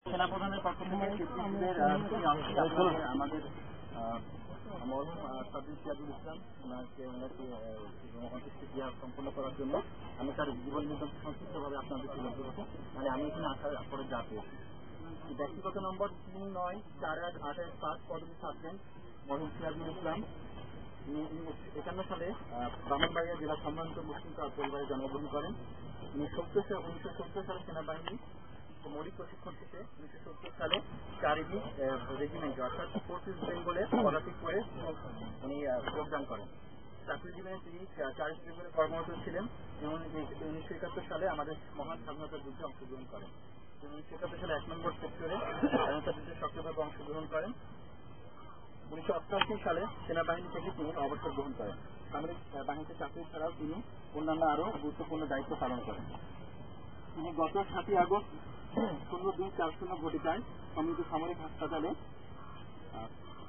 সেনাপ্রধানের পক্ষ থেকে আমাদের আমল সাবির সিরাজুল ইসলাম ওনাকে অন্ত্যেষ্টিক্রিয়া সম্পন্ন করার জন্য আমি তার জীবন নির্বাচন সংক্ষিপ্তভাবে আপনাদের তুলে ধরেছি। মানে আমি এখানে আসার পরে যা পেয়েছি। ব্যক্তিগত নম্বর 394885 পদবী সার্জেন্ট মরহুম সিরাজুল ইসলাম। 1951 সালে ব্রাহ্মণবাড়িয়া জেলা সম্মানিত মুসলিম পরিবারে জন্মগ্রহণ করেন। 1970 সালে সেনাবাহিনী মৌলিক প্রশিক্ষণ থেকে 1970 সালে চারিদিক রেজিমেন্টে অর্থাৎ ফোর্থ বেঙ্গলে পদাতিক করে উনি যোগদান করেন। চাকরি জীবনে তিনি চারিদিক বেঙ্গলে কর্মরত ছিলেন এবং 1971 সালে আমাদের মহান স্বাধীনতা যুদ্ধে অংশগ্রহণ করেন। 1971 সালে 1 নম্বর সেক্টরে স্বাধীনতা যুদ্ধে সক্রিয়ভাবে অংশগ্রহণ করেন। 1988 সালে সেনাবাহিনী থেকে তিনি অবসর গ্রহণ করেন। সামরিক বাহিনীতে চাকরি ছাড়াও তিনি অন্যান্য আরও গুরুত্বপূর্ণ দায়িত্ব পালন করেন। তিনি গত 7 আগস্ট 0240 ঘটিকায় সমৃদ্ধ সামরিক হাসপাতালে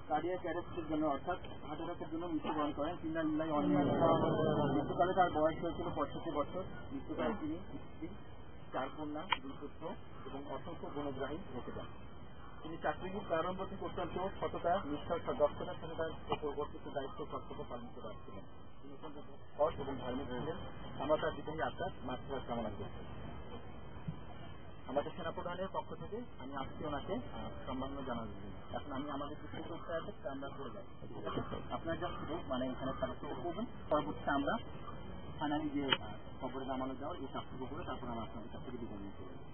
কার্ডিয়াক অ্যারেস্টের জন্য অর্থাৎ হার্ট অ্যাটাকের জন্য মৃত্যুবরণ করেন। মৃত্যুকালে তার বয়স হয়েছিল 65 বছর। মৃত্যুকালে তিনি স্ত্রী, 4 কন্যা, 2 পুত্র এবং অসংখ্য গুণগ্রাহী রেখে যান। তিনি চাকরির প্রারম্ভ থেকে অত্যন্ত সততা, নিষ্ঠার দক্ষতার সাথে তার পরবর্তীত দায়িত্ব কর্তব্য পালন করে আসছিলেন। তিনি অত্যন্ত সৎ এবং ধার্মিক হয়েছেন। আমরা তার বিদেহী আত্মার মাতৃভাব কামনা করছি। আমাদের সেনাপ্রধানের পক্ষ থেকে আমি আজকে ওনাকে সম্মাননা জানাবো। এখন আমি আমাদের কিছু করতে আছে আমরা করে যাই। আপনার যা মানে এখানে কালেক্ট করবেন, পরবর্তীতে আমরা ফাইনালি যে খবরে জামানো যাওয়ার এই কাজটুকু করে তারপর আমরা আপনাদের কাছ থেকে বিদায় নিয়ে চলে যাবো।